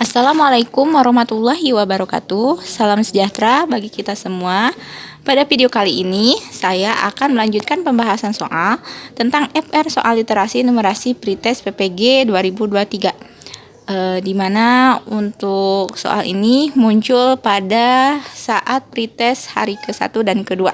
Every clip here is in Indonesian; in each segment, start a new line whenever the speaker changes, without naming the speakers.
Assalamualaikum warahmatullahi wabarakatuh. Salam sejahtera bagi kita semua. Pada video kali ini, saya akan melanjutkan pembahasan soal tentang FR soal literasi numerasi pretest PPG 2023. Di mana untuk soal ini muncul pada saat pretest hari ke-1 dan ke-2.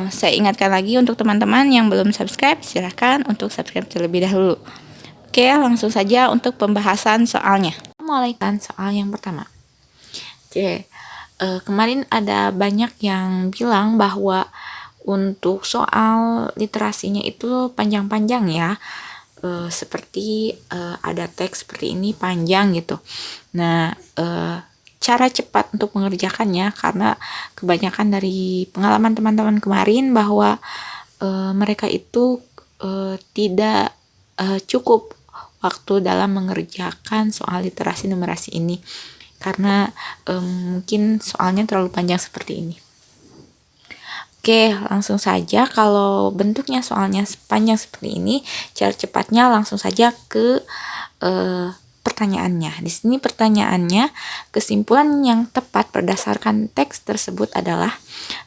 Saya ingatkan lagi untuk teman-teman yang belum subscribe, silahkan untuk subscribe terlebih dahulu. Oke, langsung saja untuk pembahasan soalnya. Mulai kan soal yang pertama. Oke, kemarin ada banyak yang bilang bahwa untuk soal literasinya itu panjang-panjang ya. Seperti ada teks seperti ini panjang gitu. Nah, cara cepat untuk mengerjakannya, karena kebanyakan dari pengalaman teman-teman kemarin bahwa mereka itu tidak cukup waktu dalam mengerjakan soal literasi numerasi ini, karena mungkin soalnya terlalu panjang seperti ini. Oke, langsung saja. Kalau bentuknya soalnya panjang seperti ini, cara cepatnya langsung saja ke pertanyaannya. Di sini pertanyaannya, kesimpulan yang tepat berdasarkan teks tersebut adalah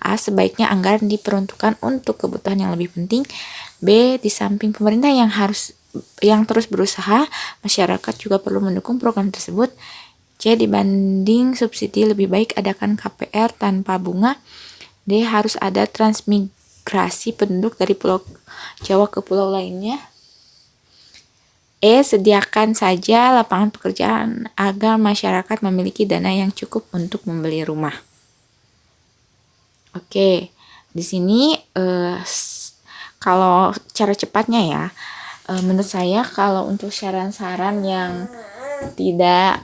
A. Sebaiknya anggaran diperuntukkan untuk kebutuhan yang lebih penting. B. Di samping pemerintah yang terus berusaha, masyarakat juga perlu mendukung program tersebut. C. Dibanding subsidi, lebih baik adakan KPR tanpa bunga. D. Harus ada transmigrasi penduduk dari pulau Jawa ke pulau lainnya. E. Sediakan saja lapangan pekerjaan agar masyarakat memiliki dana yang cukup untuk membeli rumah. Oke, di sini kalau cara cepatnya ya, menurut saya kalau untuk saran-saran yang tidak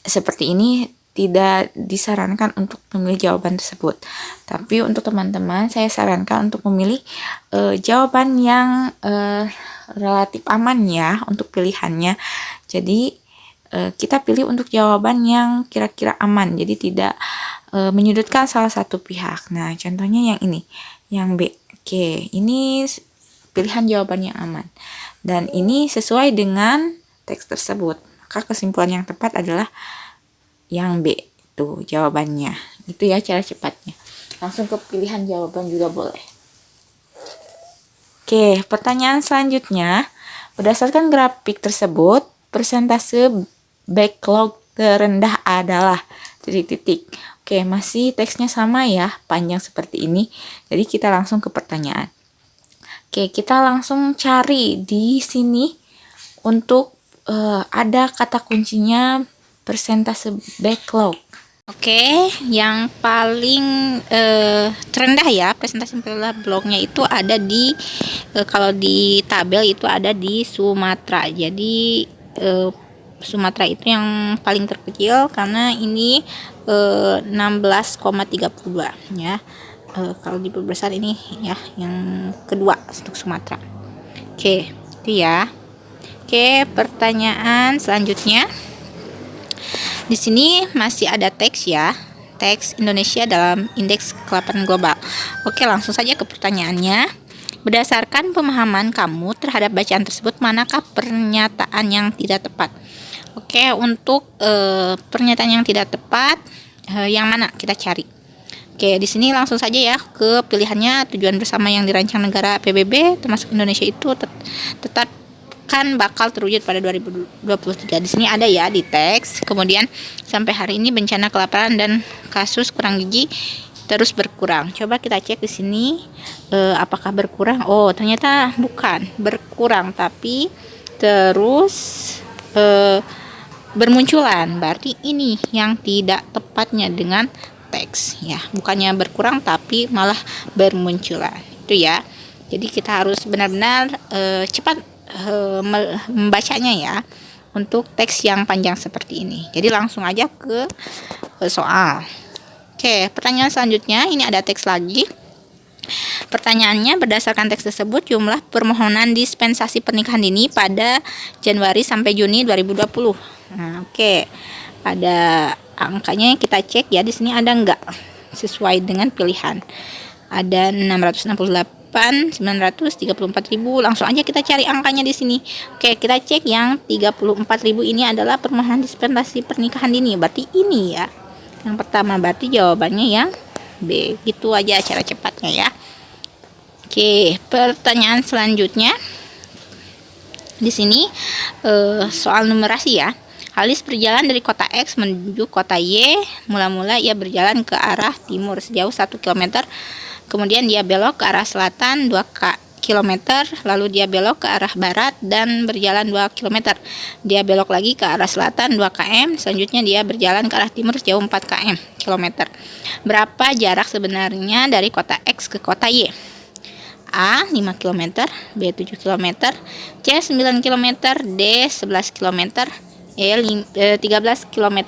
seperti ini tidak disarankan untuk memilih jawaban tersebut. Tapi untuk teman-teman saya sarankan untuk memilih jawaban yang relatif aman ya untuk pilihannya. Jadi kita pilih untuk jawaban yang kira-kira aman. Jadi tidak menyudutkan salah satu pihak. Nah, contohnya yang ini, yang B. Oke, ini pilihan jawaban yang aman. Dan ini sesuai dengan teks tersebut. Maka kesimpulan yang tepat adalah yang B. Itu jawabannya. Itu ya cara cepatnya. Langsung ke pilihan jawaban juga boleh. Oke, pertanyaan selanjutnya. Berdasarkan grafik tersebut, persentase backlog terendah adalah titik-titik. Oke, masih teksnya sama ya, panjang seperti ini. Jadi kita langsung ke pertanyaan. Oke, kita langsung cari di sini untuk ada kata kuncinya persentase backlog. Oke, yang paling terendah ya persentase backlognya itu ada di kalau di tabel itu ada di Sumatera. Jadi Sumatera itu yang paling terkecil karena ini 16,32 ya. Kalau diperbesar ini ya yang kedua untuk Sumatera. Oke, itu ya. Oke, pertanyaan selanjutnya. Di sini masih ada teks ya. Teks Indonesia dalam indeks kelaparan global. Oke, langsung saja ke pertanyaannya. Berdasarkan pemahaman kamu terhadap bacaan tersebut, manakah pernyataan yang tidak tepat? Oke, untuk pernyataan yang tidak tepat yang mana kita cari? Oke, di sini langsung saja ya ke pilihannya. Tujuan bersama yang dirancang negara PBB termasuk Indonesia itu tetap kan bakal terwujud pada 2023. Di sini ada ya di teks. Kemudian sampai hari ini bencana kelaparan dan kasus kurang gizi terus berkurang. Coba kita cek di sini apakah berkurang? Oh, ternyata bukan berkurang, tapi terus bermunculan. Berarti ini yang tidak tepatnya dengan teks ya, bukannya berkurang tapi malah bermunculan. Itu ya. Jadi kita harus benar-benar cepat membacanya ya untuk teks yang panjang seperti ini. Jadi langsung aja ke soal. Oke, pertanyaan selanjutnya ini ada teks lagi. Pertanyaannya, berdasarkan teks tersebut, jumlah permohonan dispensasi pernikahan dini pada Januari sampai Juni 2020. Nah, oke. Ada angkanya, kita cek ya, di sini ada enggak sesuai dengan pilihan. Ada 668 8, 934.000. Langsung aja kita cari angkanya di sini. Oke, kita cek yang 34.000 ini adalah permohonan dispensasi pernikahan dini. Berarti ini ya. Yang pertama, berarti jawabannya yang B. Gitu aja cara cepatnya ya. Oke, pertanyaan selanjutnya. Di sini soal numerasi ya. Halis berjalan dari kota X menuju kota Y. Mula-mula ia berjalan ke arah timur sejauh 1 km. Kemudian dia belok ke arah selatan 2 km. Lalu dia belok ke arah barat dan berjalan 2 km. Dia belok lagi ke arah selatan 2 km. Selanjutnya dia berjalan ke arah timur sejauh 4 km. Berapa jarak sebenarnya dari kota X ke kota Y? A 5 km, B 7 km, C 9 km, D 11 km, E 13 km.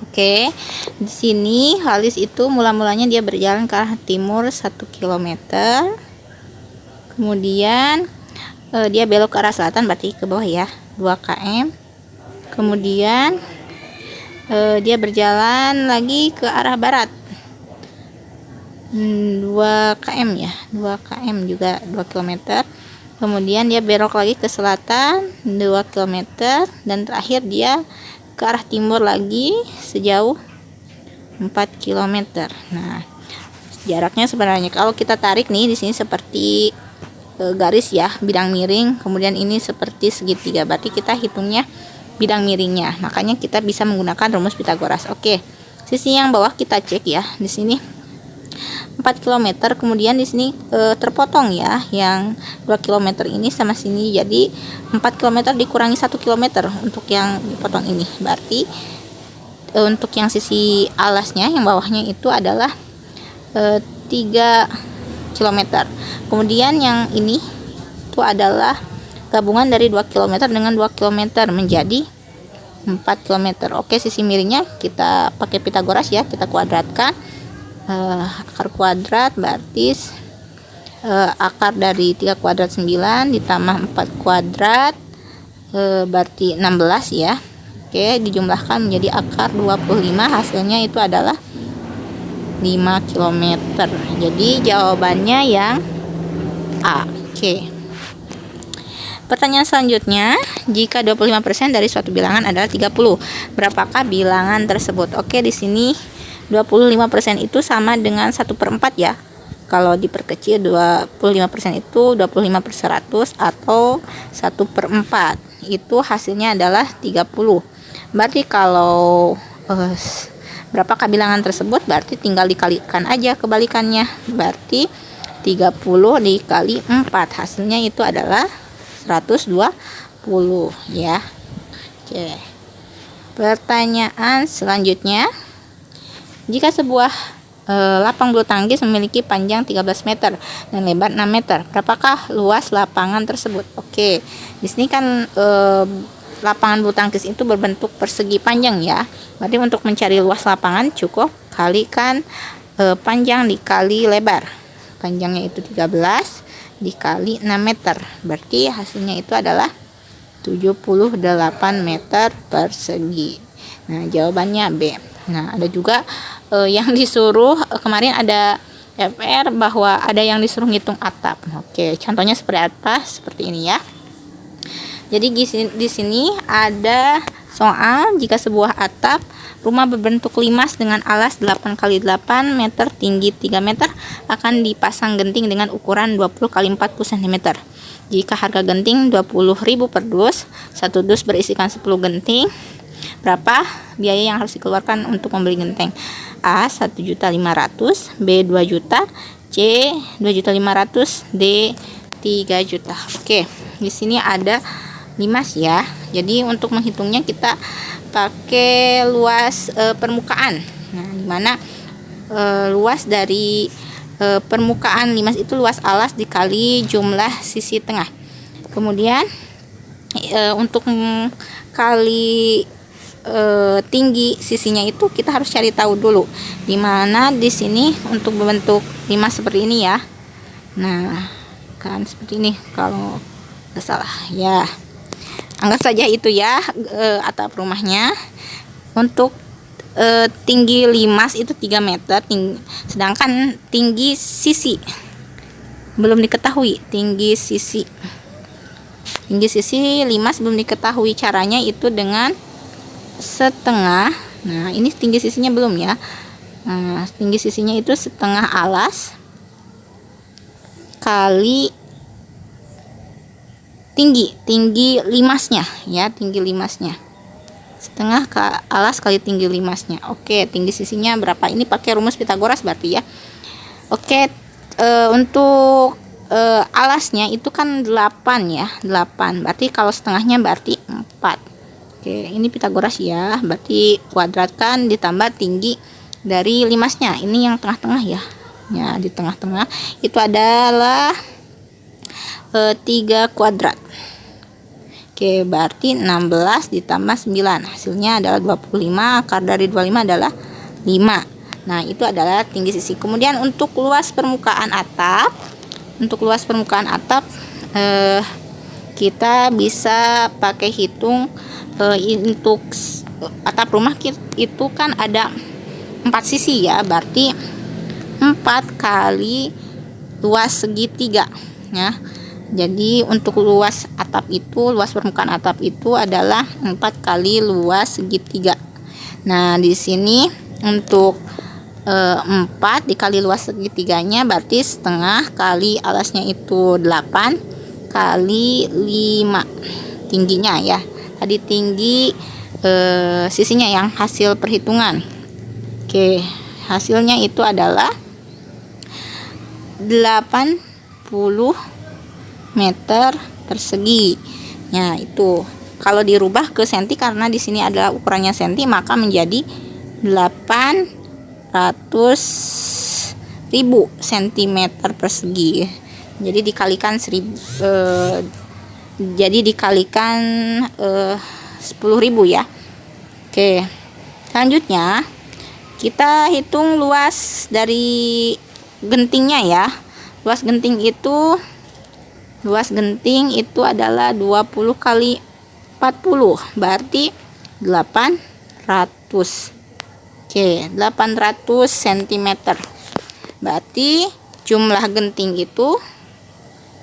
Oke, di sini Halis itu mula-mulanya dia berjalan ke arah timur 1 km. Kemudian dia belok ke arah selatan, berarti ke bawah ya, 2 km. Kemudian dia berjalan lagi ke arah barat 2 km ya, 2 km juga 2 km. Kemudian dia belok lagi ke selatan 2 km dan terakhir dia ke arah timur lagi sejauh 4 km. Nah, jaraknya sebenarnya kalau kita tarik nih di sini seperti garis ya, bidang miring, kemudian ini seperti segitiga. Berarti kita hitungnya bidang miringnya. Makanya kita bisa menggunakan rumus Pitagoras. Oke. Sisi yang bawah kita cek ya. Di sini 4 km, kemudian di sini terpotong ya, yang 2 km ini sama sini, jadi 4 km dikurangi 1 km untuk yang dipotong ini. Berarti untuk yang sisi alasnya yang bawahnya itu adalah 3 km. Kemudian yang ini itu adalah gabungan dari 2 km dengan 2 km menjadi 4 km. Oke, sisi miringnya kita pakai Pitagoras ya, kita kuadratkan. Akar kuadrat berarti akar dari 3 kuadrat 9 ditambah 4 kuadrat berarti 16 ya. Oke, dijumlahkan menjadi akar 25, hasilnya itu adalah 5 km. Jadi jawabannya yang A. Oke. Pertanyaan selanjutnya, jika 25% dari suatu bilangan adalah 30, berapakah bilangan tersebut? Oke, di sini 25% itu sama dengan 1/4 ya. Kalau diperkecil 25% itu 25/100 atau 1/4. Itu hasilnya adalah 30. Berarti kalau berapakah bilangan tersebut? Berarti tinggal dikalikan aja kebalikannya. Berarti 30 dikali 4, hasilnya itu adalah 120 ya. Oke. Pertanyaan selanjutnya, jika sebuah lapang bulu tangkis memiliki panjang 13 meter dan lebar 6 meter, berapakah luas lapangan tersebut? Oke, di sini kan lapangan bulu tangkis itu berbentuk persegi panjang ya. Berarti untuk mencari luas lapangan cukup kalikan panjang dikali lebar. Panjangnya itu 13 dikali 6 meter. Berarti hasilnya itu adalah 78 meter persegi. Nah, jawabannya B. Nah, ada juga yang disuruh kemarin ada FR bahwa ada yang disuruh ngitung atap. Oke, contohnya seperti apa? Seperti ini ya. Jadi di sini ada soal, jika sebuah atap rumah berbentuk limas dengan alas 8 kali 8 meter, tinggi 3 meter, akan dipasang genting dengan ukuran 20 kali 40 cm. Jika harga genting 20.000 per dus, satu dus berisikan 10 genting, berapa biaya yang harus dikeluarkan untuk membeli genteng? A 1.500.000, B 2 juta, C 2.500.000, D 3 juta. Oke, di sini ada limas ya. Jadi untuk menghitungnya kita pakai luas permukaan. Nah, dimana luas dari permukaan limas itu luas alas dikali jumlah sisi tengah. Kemudian untuk kali tinggi sisinya itu kita harus cari tahu dulu dimana di sini untuk membentuk limas seperti ini ya. Nah, kan seperti ini kalau nggak salah ya. Anggap saja itu ya atap rumahnya. Untuk tinggi limas itu 3 meter, sedangkan tinggi sisi belum diketahui. Tinggi sisi 5 belum diketahui. Caranya itu dengan setengah. Nah, ini tinggi sisinya belum ya. Nah, tinggi sisinya itu setengah alas kali tinggi limasnya ya, tinggi limasnya. Setengah alas kali tinggi limasnya. Oke, tinggi sisinya berapa? Ini pakai rumus Pitagoras berarti ya. Oke, untuk alasnya itu kan 8 ya, 8. Berarti kalau setengahnya berarti 4. Oke, ini Pitagoras ya. Berarti kuadratkan ditambah tinggi dari limasnya. Ini yang tengah-tengah ya. Ya, di tengah-tengah itu adalah 3 kuadrat. Oke, berarti 16 ditambah 9. Hasilnya adalah 25. Akar dari 25 adalah 5. Nah, itu adalah tinggi sisi. Kemudian untuk luas permukaan atap. Untuk luas permukaan atap kita bisa pakai hitung. Untuk atap rumah itu kan ada 4 sisi ya. Berarti 4 kali luas segitiga ya. Jadi untuk luas atap itu, luas permukaan atap itu adalah 4 kali luas segitiga. Nah, di sini untuk 4 dikali luas segitiganya berarti setengah kali alasnya itu 8 kali 5 tingginya ya. Tadi tinggi sisinya yang hasil perhitungan. Oke, hasilnya itu adalah 80 meter persegi. Ya, itu. Kalau dirubah ke senti karena di sini adalah ukurannya senti, maka menjadi 800.000 cm persegi. Jadi dikalikan 1000 jadi dikalikan 10.000 ya. Oke. Selanjutnya kita hitung luas dari gentingnya ya. Luas genting itu adalah 20 kali 40 berarti 800. Oke, 800 cm. Berarti jumlah genting itu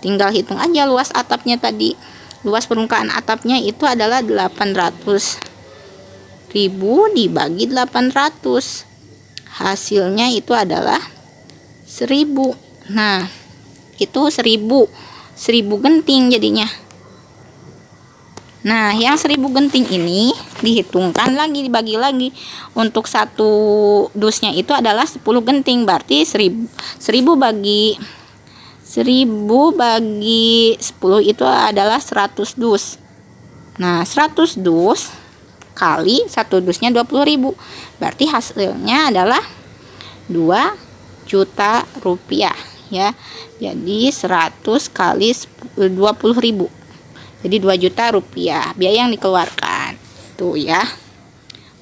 tinggal hitung aja luas atapnya tadi. Luas permukaan atapnya itu adalah 800.000 dibagi 800. Hasilnya itu adalah 1000. Nah, itu 1000 genting jadinya. Nah, yang 1000 genting ini dihitungkan lagi, dibagi lagi. Untuk satu dusnya itu adalah 10 genting, berarti 1000 bagi 10 itu adalah 100 dus. Nah, 100 dus kali satu dusnya 20.000. Berarti hasilnya adalah 2 juta rupiah ya. Jadi 100 kali 20.000. Jadi 2 juta rupiah biaya yang dikeluarkan. Tuh ya.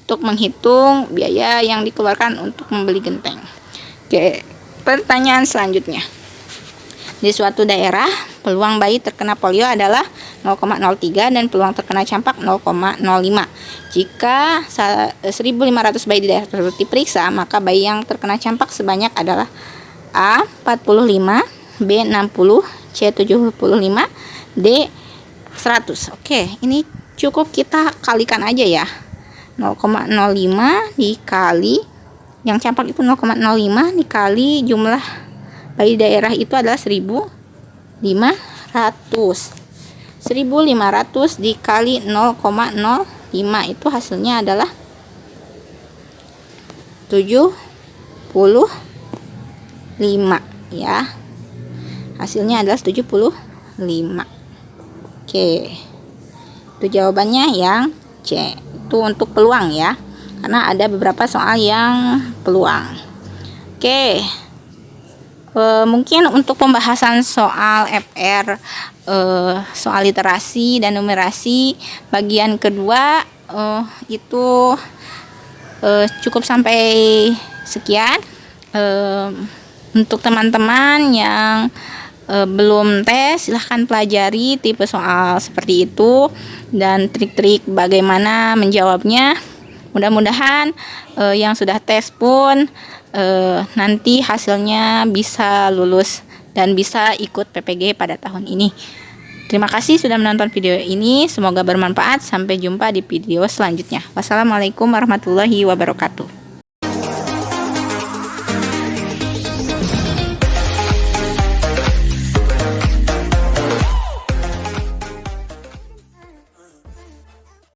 Untuk menghitung biaya yang dikeluarkan untuk membeli genteng. Oke, pertanyaan selanjutnya. Di suatu daerah, peluang bayi terkena polio adalah 0,03 dan peluang terkena campak 0,05. Jika 1.500 bayi di daerah tersebut diperiksa, maka bayi yang terkena campak sebanyak adalah A 45, B 60, C 75, D 100. Oke, ini cukup kita kalikan aja ya. 0,05 dikali yang campak itu 0,05 dikali jumlah bayi daerah itu adalah 1.500. 1.500 dikali 0,05 itu hasilnya adalah 75 ya. Hasilnya adalah 75. Oke. Itu jawabannya yang C. Itu untuk peluang ya. Karena ada beberapa soal yang peluang. Oke. Mungkin untuk pembahasan soal FR, soal literasi dan numerasi bagian kedua itu cukup sampai sekian. Untuk teman-teman yang belum tes, silahkan pelajari tipe soal seperti itu dan trik-trik bagaimana menjawabnya. Mudah-mudahan yang sudah tes pun nanti hasilnya bisa lulus dan bisa ikut PPG pada tahun ini. Terima kasih sudah menonton video ini, semoga bermanfaat. Sampai jumpa di video selanjutnya. Wassalamualaikum warahmatullahi wabarakatuh.